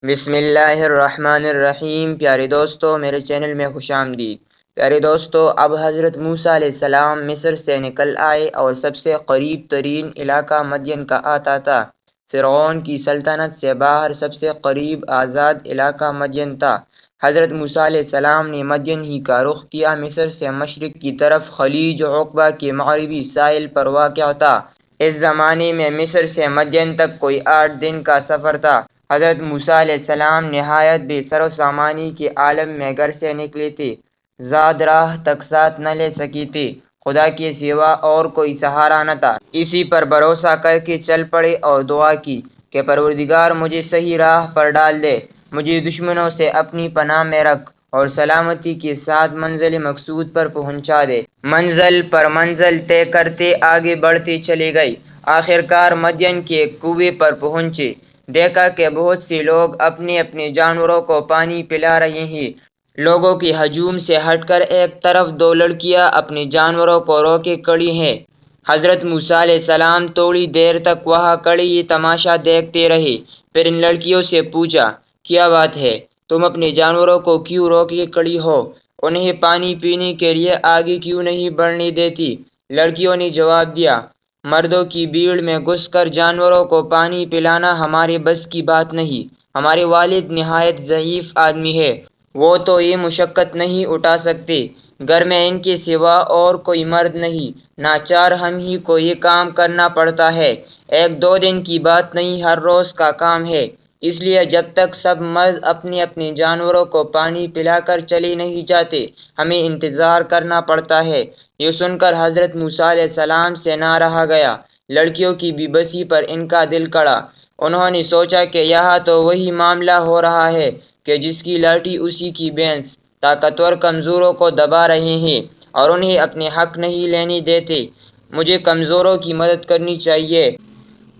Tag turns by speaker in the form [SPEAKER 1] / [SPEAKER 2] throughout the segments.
[SPEAKER 1] بسم اللہ الرحمن الرحیم۔ پیارے دوستو، میرے چینل میں خوش آمدید۔ پیارے دوستو، اب حضرت موسیٰ علیہ السلام مصر سے نکل آئے اور سب سے قریب ترین علاقہ مدین کا آتا تھا۔ فرعون کی سلطنت سے باہر سب سے قریب آزاد علاقہ مدین تھا۔ حضرت موسیٰ علیہ السلام نے مدین ہی کا رخ کیا۔ مصر سے مشرق کی طرف خلیج عقبہ کے مغربی ساحل پر واقع تھا۔ اس زمانے میں مصر سے مدین تک کوئی 8 دن کا سفر تھا۔ حضرت موسیٰ علیہ السلام نہایت بے سر و سامانی کے عالم میں گھر سے نکلے تھے۔ زاد راہ تک ساتھ نہ لے سکے تھے۔ خدا کے سوا اور کوئی سہارا نہ تھا۔ اسی پر بھروسہ کر کے چل پڑے اور دعا کی کہ پروردگار مجھے صحیح راہ پر ڈال دے، مجھے دشمنوں سے اپنی پناہ میں رکھ اور سلامتی کے ساتھ منزل مقصود پر پہنچا دے۔ منزل پر منزل طے کرتے آگے بڑھتے چلے گئے۔ آخر کار مدین کے کنویں پر پہنچے۔ دیکھا کہ بہت سے لوگ اپنے اپنے جانوروں کو پانی پلا رہے ہیں۔ لوگوں کے ہجوم سے ہٹ کر ایک طرف 2 لڑکیاں اپنے جانوروں کو روکے کھڑی ہیں۔ حضرت موسیٰ علیہ السلام تھوڑی دیر تک وہاں کھڑے یہ تماشا دیکھتے رہے۔ پھر ان لڑکیوں سے پوچھا، کیا بات ہے؟ تم اپنے جانوروں کو کیوں روکے کھڑی ہو؟ انہیں پانی پینے کے لیے آگے کیوں نہیں بڑھنے دیتی؟ لڑکیوں نے جواب دیا، مردوں کی بھیڑ میں گھس کر جانوروں کو پانی پلانا ہمارے بس کی بات نہیں۔ ہمارے والد نہایت ضعیف آدمی ہے، وہ تو یہ مشقت نہیں اٹھا سکتے۔ گھر میں ان کے سوا اور کوئی مرد نہیں، ناچار ہم ہی کو یہ کام کرنا پڑتا ہے۔ 1-2 دن کی بات نہیں، ہر روز کا کام ہے۔ اس لیے جب تک سب مرد اپنے اپنے جانوروں کو پانی پلا کر چلے نہیں جاتے، ہمیں انتظار کرنا پڑتا ہے۔ یہ سن کر حضرت موسیٰ علیہ السلام سے نہ رہا گیا۔ لڑکیوں کی بے بسی پر ان کا دل کڑا۔ انہوں نے سوچا کہ یہاں تو وہی معاملہ ہو رہا ہے کہ جس کی لاٹھی اسی کی بھینس، طاقتور کمزوروں کو دبا رہے ہیں اور انہیں اپنے حق نہیں لینے دیتے۔ مجھے کمزوروں کی مدد کرنی چاہیے۔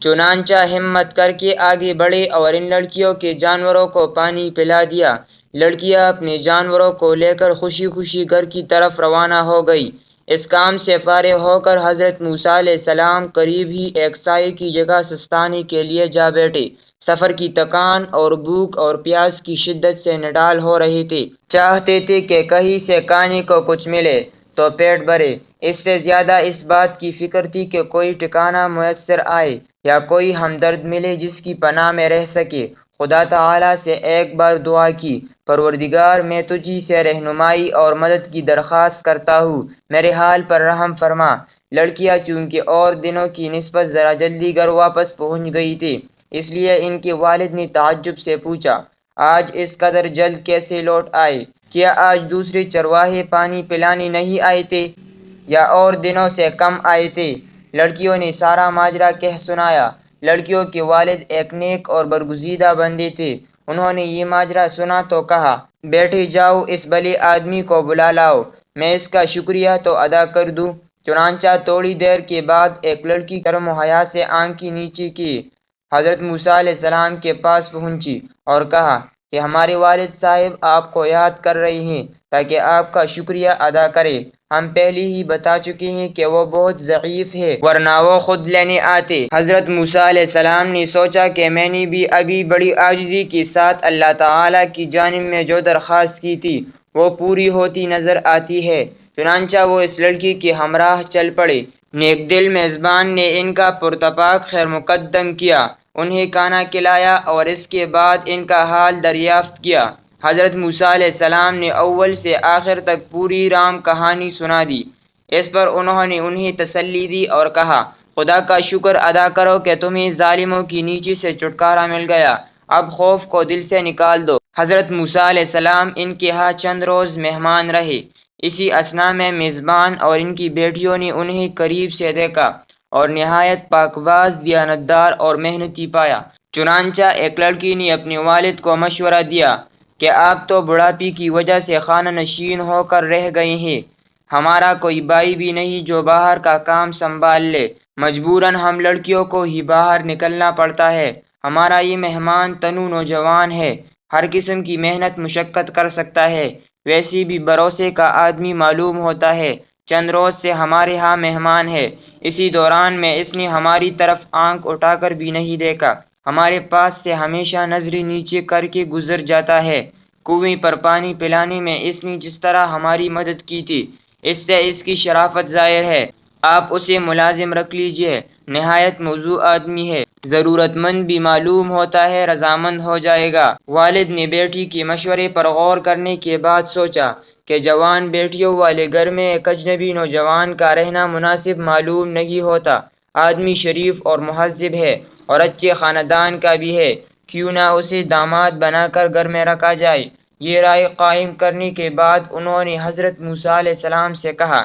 [SPEAKER 1] چنانچہ ہمت کر کے آگے بڑھے اور ان لڑکیوں کے جانوروں کو پانی پلا دیا۔ لڑکیاں اپنے جانوروں کو لے کر خوشی خوشی گھر کی طرف روانہ ہو گئی۔ اس کام سے فارغ ہو کر حضرت موسیٰ علیہ السلام قریب ہی ایک سائے کی جگہ سستانے کے لیے جا بیٹھے۔ سفر کی تھکان اور بھوک اور پیاس کی شدت سے نڈال ہو رہے تھے۔ چاہتے تھے کہ کہیں سے کھانے کو کچھ ملے تو پیٹ بھرے۔ اس سے زیادہ اس بات کی فکر تھی کہ کوئی ٹھکانہ میسر آئے یا کوئی ہمدرد ملے جس کی پناہ میں رہ سکے۔ خدا تعالیٰ سے ایک بار دعا کی، پروردگار میں تجھی سے رہنمائی اور مدد کی درخواست کرتا ہوں، میرے حال پر رحم فرما۔ لڑکیاں چونکہ اور دنوں کی نسبت ذرا جلدی گھر واپس پہنچ گئی تھی، اس لیے ان کے والد نے تعجب سے پوچھا، آج اس قدر جلد کیسے لوٹ آئے؟ کیا آج دوسرے چرواہے پانی پلانے نہیں آئے تھے یا اور دنوں سے کم آئے تھے؟ لڑکیوں نے سارا ماجرا کہہ سنایا۔ لڑکیوں کے والد ایک نیک اور برگزیدہ بندے تھے۔ انہوں نے یہ ماجرا سنا تو کہا، بیٹے جاؤ اس بھلے آدمی کو بلا لاؤ، میں اس کا شکریہ تو ادا کر دوں۔ چنانچہ تھوڑی دیر کے بعد ایک لڑکی شرم و حیا سے آنکھیں نیچے کیے حضرت موسیٰ علیہ السلام کے پاس پہنچی اور کہا کہ ہمارے والد صاحب آپ کو یاد کر رہے ہیں تاکہ آپ کا شکریہ ادا کریں۔ ہم پہلے ہی بتا چکے ہیں کہ وہ بہت ضعیف ہے، ورنہ وہ خود لینے آتے۔ حضرت موسیٰ علیہ السلام نے سوچا کہ میں نے بھی ابھی بڑی عاجزی کے ساتھ اللہ تعالیٰ کی جانب میں جو درخواست کی تھی وہ پوری ہوتی نظر آتی ہے۔ چنانچہ وہ اس لڑکی کے ہمراہ چل پڑے۔ نیک دل میزبان نے ان کا پرتپاک خیر مقدم کیا، انہیں کھانا کھلایا اور اس کے بعد ان کا حال دریافت کیا۔ حضرت موسیٰ علیہ السلام نے اول سے آخر تک پوری رام کہانی سنا دی۔ اس پر انہوں نے انہیں تسلی دی اور کہا، خدا کا شکر ادا کرو کہ تمہیں ظالموں کی نیچے سے چھٹکارا مل گیا، اب خوف کو دل سے نکال دو۔ حضرت موسیٰ علیہ السلام ان کے ہاں چند روز مہمان رہے۔ اسی اثناء میں میزبان اور ان کی بیٹیوں نے انہیں قریب سے دیکھا اور نہایت پاکباز، دیانتدار اور محنتی پایا۔ چنانچہ ایک لڑکی نے اپنے والد کو مشورہ دیا کہ آپ تو بڑھاپے کی وجہ سے خانہ نشین ہو کر رہ گئے ہیں، ہمارا کوئی بھائی بھی نہیں جو باہر کا کام سنبھال لے، مجبوراً ہم لڑکیوں کو ہی باہر نکلنا پڑتا ہے۔ ہمارا یہ مہمان تنو نوجوان ہے، ہر قسم کی محنت مشقت کر سکتا ہے، ویسے بھی بھروسے کا آدمی معلوم ہوتا ہے، چند روز سے ہمارے ہاں مہمان ہے، اسی دوران میں اس نے ہماری طرف آنکھ اٹھا کر بھی نہیں دیکھا۔ ہمارے پاس سے ہمیشہ نظر نیچے کر کے گزر جاتا ہے۔ کنویں پر پانی پلانے میں اس نے جس طرح ہماری مدد کی تھی، اس سے اس کی شرافت ظاہر ہے۔ آپ اسے ملازم رکھ لیجئے، نہایت موزوں آدمی ہے، ضرورت مند بھی معلوم ہوتا ہے، رضامند ہو جائے گا۔ والد نے بیٹی کے مشورے پر غور کرنے کے بعد سوچا کہ جوان بیٹیوں والے گھر میں ایک اجنبی نوجوان کا رہنا مناسب معلوم نہیں ہوتا۔ آدمی شریف اور مہذب ہے اور اچھے خاندان کا بھی ہے، کیوں نہ اسے داماد بنا کر گھر میں رکھا جائے۔ یہ رائے قائم کرنے کے بعد انہوں نے حضرت موسیٰ علیہ السلام سے کہا،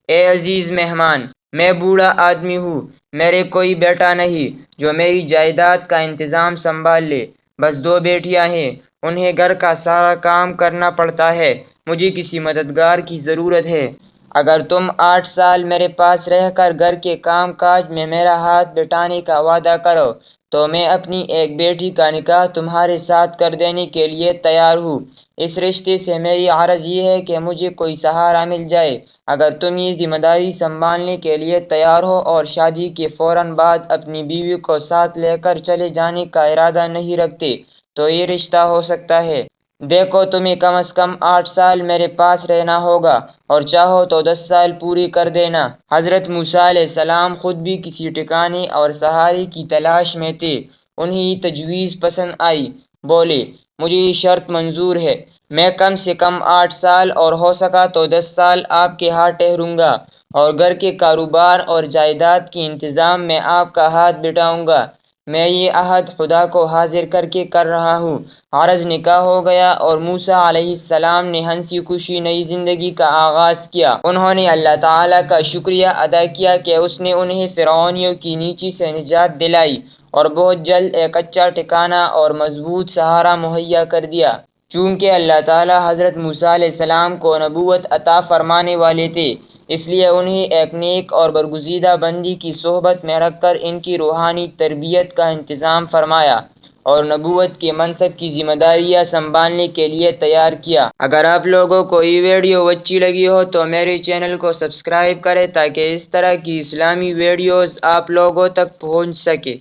[SPEAKER 1] اے عزیز مہمان، میں بوڑھا آدمی ہوں، میرے کوئی بیٹا نہیں جو میری جائیداد کا انتظام سنبھال لے، بس 2 بیٹیاں ہیں، انہیں گھر کا سارا کام کرنا پڑتا ہے، مجھے کسی مددگار کی ضرورت ہے۔ اگر تم 8 سال میرے پاس رہ کر گھر کے کام کاج میں میرا ہاتھ بٹانے کا وعدہ کرو تو میں اپنی ایک بیٹی کا نکاح تمہارے ساتھ کر دینے کے لیے تیار ہوں۔ اس رشتے سے میری عرض یہ ہے کہ مجھے کوئی سہارا مل جائے۔ اگر تم یہ ذمہ داری سنبھالنے کے لیے تیار ہو اور شادی کے فوراً بعد اپنی بیوی کو ساتھ لے کر چلے جانے کا ارادہ نہیں رکھتے تو یہ رشتہ ہو سکتا ہے۔ دیکھو تمہیں کم از کم 8 سال میرے پاس رہنا ہوگا اور چاہو تو 10 سال پوری کر دینا۔ حضرت موسیٰ علیہ السلام خود بھی کسی ٹھکانے اور سہارے کی تلاش میں تھے۔ انہیں یہ تجویز پسند آئی، بولے، مجھے یہ شرط منظور ہے، میں کم سے کم 8 سال اور ہو سکا تو 10 سال آپ کے ہاں ٹھہروں گا اور گھر کے کاروبار اور جائیداد کے انتظام میں آپ کا ہاتھ بٹاؤں گا۔ میں یہ عہد خدا کو حاضر کر کے کر رہا ہوں۔ عرض نکاح ہو گیا اور موسیٰ علیہ السلام نے ہنسی خوشی نئی زندگی کا آغاز کیا۔ انہوں نے اللہ تعالیٰ کا شکریہ ادا کیا کہ اس نے انہیں فرعونیوں کی نیچی سے نجات دلائی اور بہت جلد ایک اچھا ٹھکانہ اور مضبوط سہارا مہیا کر دیا۔ چونکہ اللہ تعالیٰ حضرت موسیٰ علیہ السلام کو نبوت عطا فرمانے والے تھے، اس لیے انہیں ایک نیک اور برگزیدہ بندی کی صحبت میں رکھ کر ان کی روحانی تربیت کا انتظام فرمایا اور نبوت کے منصب کی ذمہ داریاں سنبھالنے کے لیے تیار کیا۔ اگر آپ لوگوں کو یہ ویڈیو اچھی لگی ہو تو میرے چینل کو سبسکرائب کریں تاکہ اس طرح کی اسلامی ویڈیوز آپ لوگوں تک پہنچ سکے۔